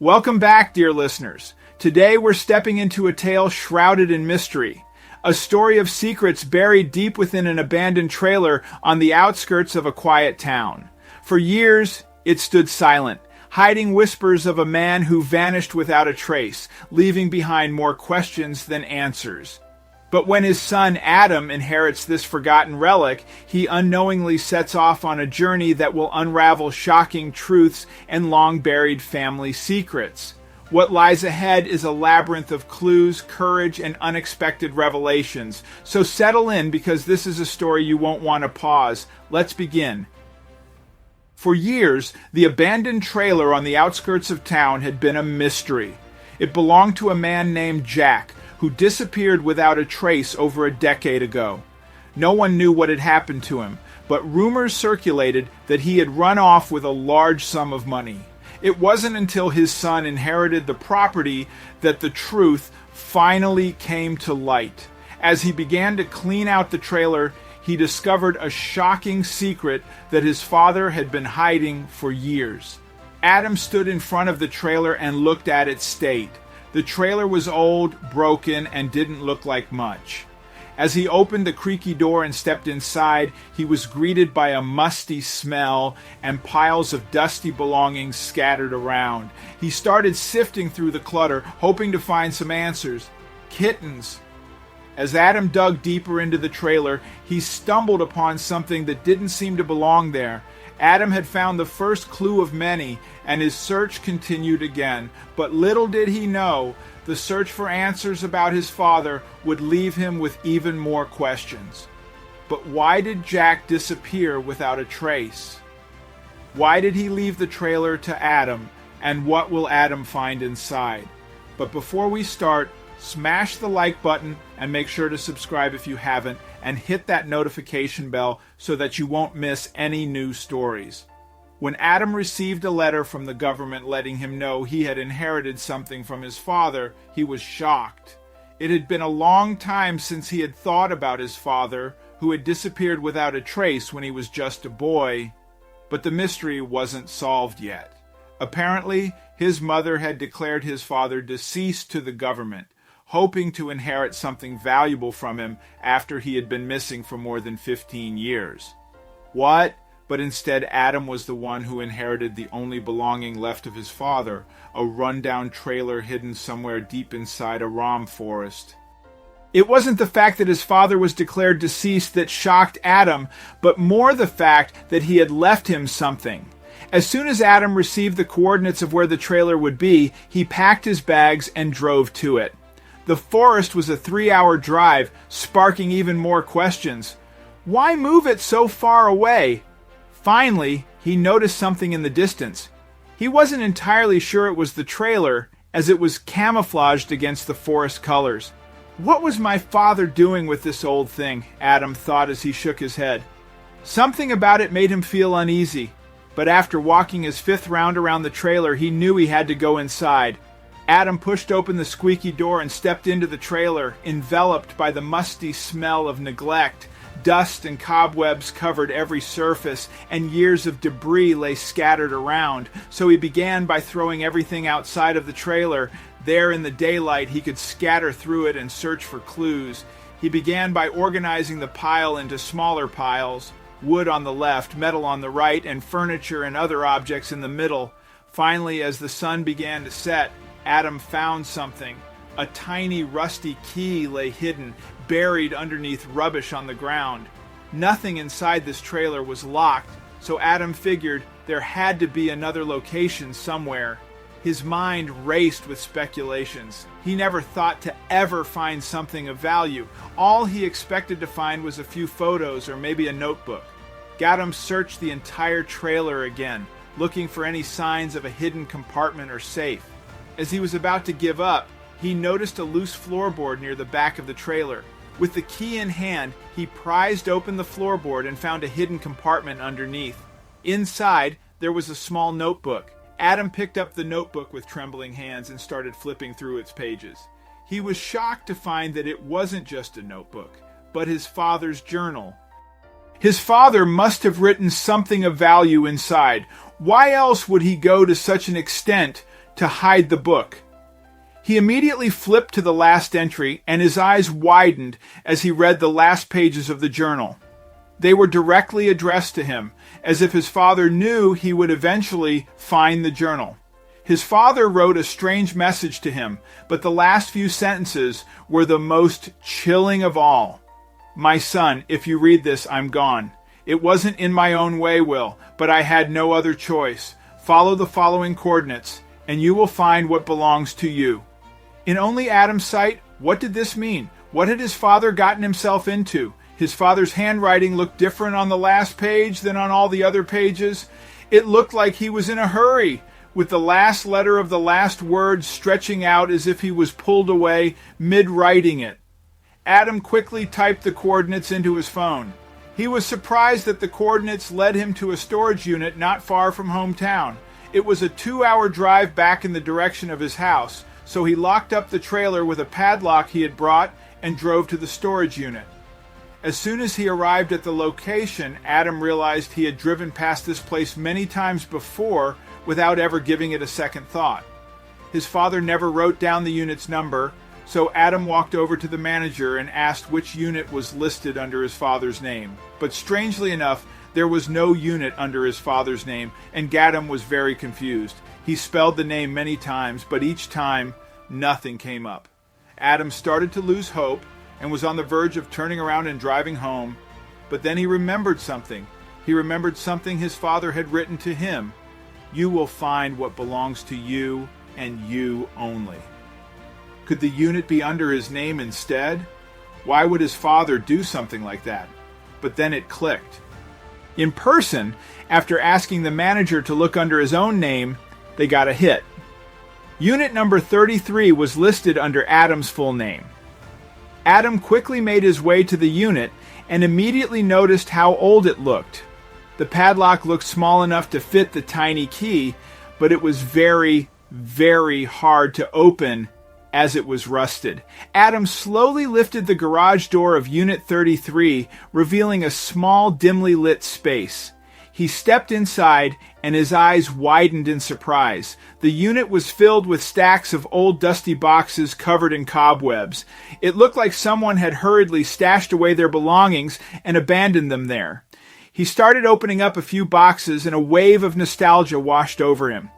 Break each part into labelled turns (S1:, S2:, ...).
S1: Welcome back, dear listeners. Today we're stepping into a tale shrouded in mystery. A story of secrets buried deep within an abandoned trailer on the outskirts of a quiet town. For years, it stood silent, hiding whispers of a man who vanished without a trace, leaving behind more questions than answers. But when his son Adam inherits this forgotten relic, he unknowingly sets off on a journey that will unravel shocking truths and long-buried family secrets. What lies ahead is a labyrinth of clues, courage, and unexpected revelations. So settle in, because this is a story you won't want to pause. Let's begin. For years, the abandoned trailer on the outskirts of town had been a mystery. It belonged to a man named Jack, who disappeared without a trace over a decade ago. No one knew what had happened to him, but rumors circulated that he had run off with a large sum of money. It wasn't until his son inherited the property that the truth finally came to light. As he began to clean out the trailer, he discovered a shocking secret that his father had been hiding for years. Adam stood in front of the trailer and looked at its state. The trailer was old, broken, and didn't look like much. As he opened the creaky door and stepped inside, he was greeted by a musty smell and piles of dusty belongings scattered around. He started sifting through the clutter, hoping to find some answers. Kittens. As Adam dug deeper into the trailer, he stumbled upon something that didn't seem to belong there. Adam had found the first clue of many, and his search continued again. But little did he know, the search for answers about his father would leave him with even more questions. But why did Jack disappear without a trace? Why did he leave the trailer to Adam, and what will Adam find inside? But before we start, smash the like button and make sure to subscribe if you haven't, and hit that notification bell so that you won't miss any new stories. When Adam received a letter from the government letting him know he had inherited something from his father, he was shocked. It had been a long time since he had thought about his father, who had disappeared without a trace when he was just a boy. But the mystery wasn't solved yet. Apparently, his mother had declared his father deceased to the government, hoping to inherit something valuable from him after he had been missing for more than 15 years. What? But instead, Adam was the one who inherited the only belonging left of his father, a rundown trailer hidden somewhere deep inside a ram forest. It wasn't the fact that his father was declared deceased that shocked Adam, but more the fact that he had left him something. As soon as Adam received the coordinates of where the trailer would be, he packed his bags and drove to it. The forest was a 3-hour drive, sparking even more questions. Why move it so far away? Finally, he noticed something in the distance. He wasn't entirely sure it was the trailer, as it was camouflaged against the forest colors. What was my father doing with this old thing? Adam thought as he shook his head. Something about it made him feel uneasy, but after walking his 5th round around the trailer, he knew he had to go inside. Adam pushed open the squeaky door and stepped into the trailer, enveloped by the musty smell of neglect. Dust and cobwebs covered every surface, and years of debris lay scattered around. So he began by throwing everything outside of the trailer. There in the daylight, he could scatter through it and search for clues. He began by organizing the pile into smaller piles, wood on the left, metal on the right, and furniture and other objects in the middle. Finally, as the sun began to set, Adam found something. A tiny rusty key lay hidden, buried underneath rubbish on the ground. Nothing inside this trailer was locked, so Adam figured there had to be another location somewhere. His mind raced with speculations. He never thought to ever find something of value. All he expected to find was a few photos or maybe a notebook. Adam searched the entire trailer again, looking for any signs of a hidden compartment or safe. As he was about to give up, he noticed a loose floorboard near the back of the trailer. With the key in hand, he prized open the floorboard and found a hidden compartment underneath. Inside, there was a small notebook. Adam picked up the notebook with trembling hands and started flipping through its pages. He was shocked to find that it wasn't just a notebook, but his father's journal. His father must have written something of value inside. Why else would he go to such an extent to hide the book. He immediately flipped to the last entry, and his eyes widened as he read the last pages of the journal. They were directly addressed to him, as if his father knew he would eventually find the journal. His father wrote a strange message to him, but the last few sentences were the most chilling of all. "My son, if you read this, I'm gone. It wasn't in my own way, Will, but I had no other choice. Follow the following coordinates, and you will find what belongs to you." In only Adam's sight, what did this mean? What had his father gotten himself into? His father's handwriting looked different on the last page than on all the other pages. It looked like he was in a hurry, with the last letter of the last word stretching out as if he was pulled away mid-writing it. Adam quickly typed the coordinates into his phone. He was surprised that the coordinates led him to a storage unit not far from hometown. It was a 2-hour drive back in the direction of his house, so he locked up the trailer with a padlock he had brought and drove to the storage unit. As soon as he arrived at the location, Adam realized he had driven past this place many times before without ever giving it a second thought. His father never wrote down the unit's number, so Adam walked over to the manager and asked which unit was listed under his father's name. But strangely enough, there was no unit under his father's name, and Adam was very confused. He spelled the name many times, but each time, nothing came up. Adam started to lose hope and was on the verge of turning around and driving home, but then he remembered something. He remembered something his father had written to him. "You will find what belongs to you and you only." Could the unit be under his name instead? Why would his father do something like that? But then it clicked. In person, after asking the manager to look under his own name, they got a hit. Unit number 33 was listed under Adam's full name. Adam quickly made his way to the unit and immediately noticed how old it looked. The padlock looked small enough to fit the tiny key, but it was very, very hard to open as it was rusted. Adam slowly lifted the garage door of Unit 33, revealing a small, dimly lit space. He stepped inside, and his eyes widened in surprise. The unit was filled with stacks of old dusty boxes covered in cobwebs. It looked like someone had hurriedly stashed away their belongings and abandoned them there. He started opening up a few boxes, and a wave of nostalgia washed over him.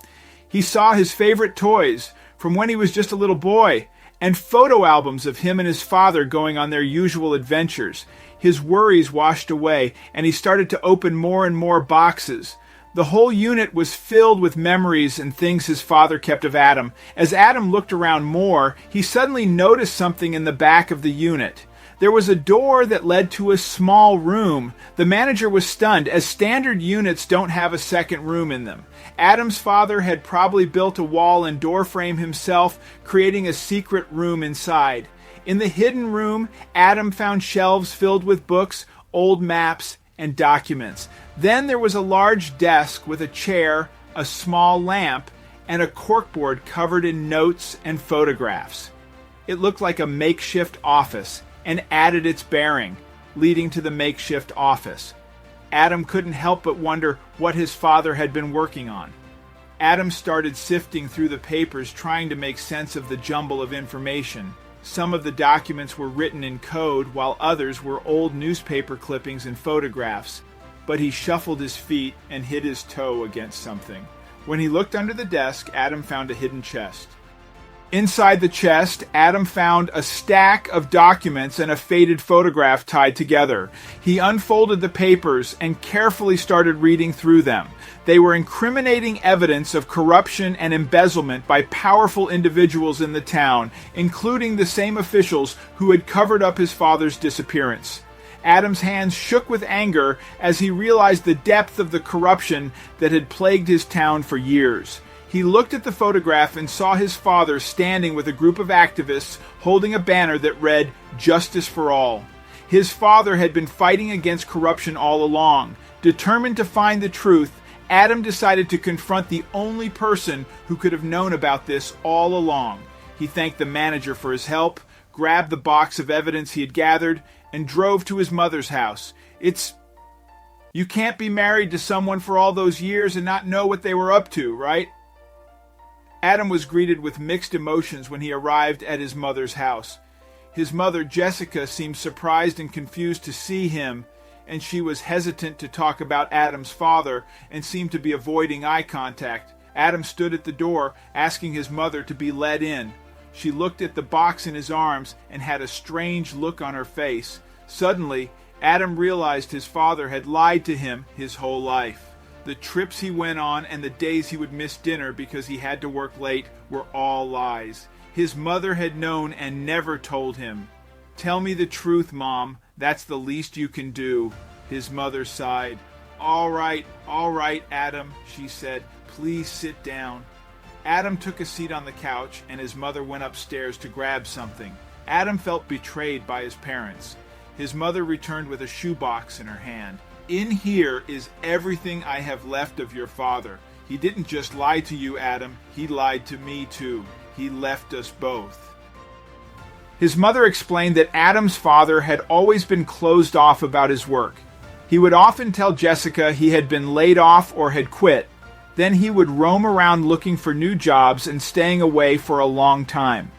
S1: He saw his favorite toys from when he was just a little boy, and photo albums of him and his father going on their usual adventures. His worries washed away, and he started to open more and more boxes. The whole unit was filled with memories and things his father kept of Adam. As Adam looked around more, he suddenly noticed something in the back of the unit. There was a door that led to a small room. The manager was stunned, as standard units don't have a second room in them. Adam's father had probably built a wall and door frame himself, creating a secret room inside. In the hidden room, Adam found shelves filled with books, old maps, and documents. Then there was a large desk with a chair, a small lamp, and a corkboard covered in notes and photographs. It looked like a makeshift office, and added its bearing, leading to the makeshift office. Adam couldn't help but wonder what his father had been working on. Adam started sifting through the papers, trying to make sense of the jumble of information. Some of the documents were written in code, while others were old newspaper clippings and photographs. But he shuffled his feet and hit his toe against something. When he looked under the desk, Adam found a hidden chest. Inside the chest, Adam found a stack of documents and a faded photograph tied together. He unfolded the papers and carefully started reading through them. They were incriminating evidence of corruption and embezzlement by powerful individuals in the town, including the same officials who had covered up his father's disappearance. Adam's hands shook with anger as he realized the depth of the corruption that had plagued his town for years. He looked at the photograph and saw his father standing with a group of activists holding a banner that read, "Justice for All." His father had been fighting against corruption all along. Determined to find the truth, Adam decided to confront the only person who could have known about this all along. He thanked the manager for his help, grabbed the box of evidence he had gathered, and drove to his mother's house. You can't be married to someone for all those years and not know what they were up to, right? Adam was greeted with mixed emotions when he arrived at his mother's house. His mother, Jessica, seemed surprised and confused to see him, and she was hesitant to talk about Adam's father and seemed to be avoiding eye contact. Adam stood at the door, asking his mother to be let in. She looked at the box in his arms and had a strange look on her face. Suddenly, Adam realized his father had lied to him his whole life. The trips he went on and the days he would miss dinner because he had to work late were all lies. His mother had known and never told him. "Tell me the truth, Mom. That's the least you can do." His mother sighed. All right, Adam," she said. "Please sit down." Adam took a seat on the couch, and his mother went upstairs to grab something. Adam felt betrayed by his parents. His mother returned with a shoebox in her hand. "In here is everything I have left of your father. He didn't just lie to you, Adam. He lied to me, too. He left us both." His mother explained that Adam's father had always been closed off about his work. He would often tell Jessica he had been laid off or had quit. Then he would roam around looking for new jobs and staying away for a long time.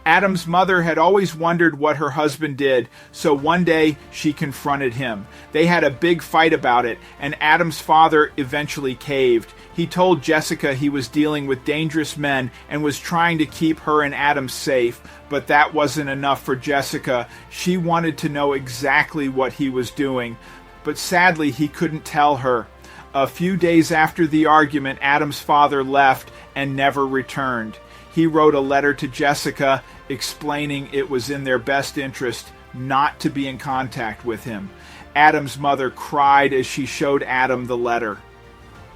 S1: Adam's mother had always wondered what her husband did, so one day she confronted him. They had a big fight about it, and Adam's father eventually caved. He told Jessica he was dealing with dangerous men and was trying to keep her and Adam safe, but that wasn't enough for Jessica. She wanted to know exactly what he was doing, but sadly he couldn't tell her. A few days after the argument, Adam's father left and never returned. He wrote a letter to Jessica explaining it was in their best interest not to be in contact with him. Adam's mother cried as she showed Adam the letter.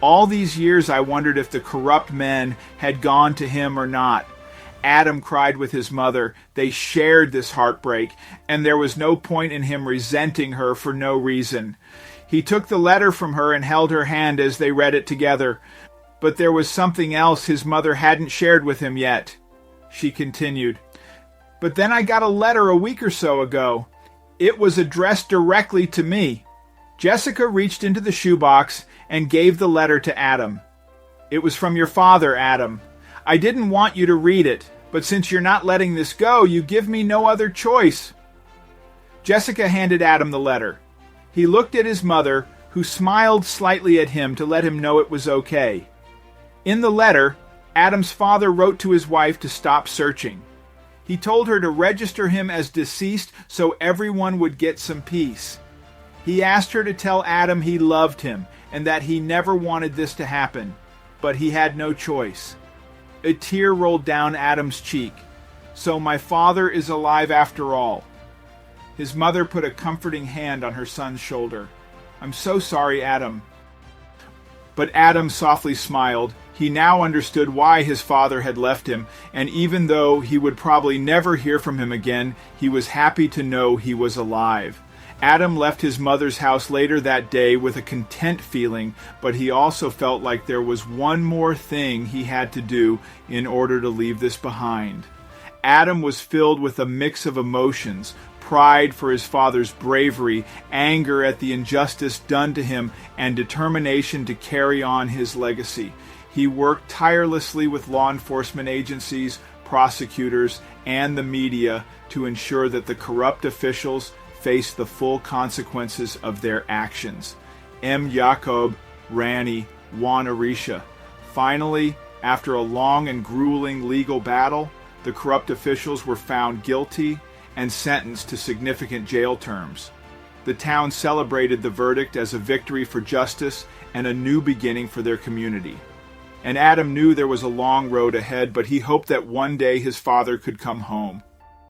S1: "All these years I wondered if the corrupt men had gone to him or not." Adam cried with his mother. They shared this heartbreak, and there was no point in him resenting her for no reason. He took the letter from her and held her hand as they read it together. But there was something else his mother hadn't shared with him yet. She continued, "But then I got a letter a week or so ago. It was addressed directly to me." Jessica reached into the shoebox and gave the letter to Adam. "It was from your father, Adam. I didn't want you to read it, but since you're not letting this go, you give me no other choice." Jessica handed Adam the letter. He looked at his mother, who smiled slightly at him to let him know it was okay. In the letter, Adam's father wrote to his wife to stop searching. He told her to register him as deceased so everyone would get some peace. He asked her to tell Adam he loved him and that he never wanted this to happen, but he had no choice. A tear rolled down Adam's cheek. "So my father is alive after all." His mother put a comforting hand on her son's shoulder. "I'm so sorry, Adam." But Adam softly smiled. He now understood why his father had left him, and even though he would probably never hear from him again, he was happy to know he was alive. Adam left his mother's house later that day with a content feeling, but he also felt like there was one more thing he had to do in order to leave this behind. Adam was filled with a mix of emotions: pride for his father's bravery, anger at the injustice done to him, and determination to carry on his legacy. He worked tirelessly with law enforcement agencies, prosecutors, and the media to ensure that the corrupt officials faced the full consequences of their actions. M. Jacob, Rani, Wanarisha. Finally, after a long and grueling legal battle, the corrupt officials were found guilty and sentenced to significant jail terms. The town celebrated the verdict as a victory for justice and a new beginning for their community. And Adam knew there was a long road ahead, but he hoped that one day his father could come home.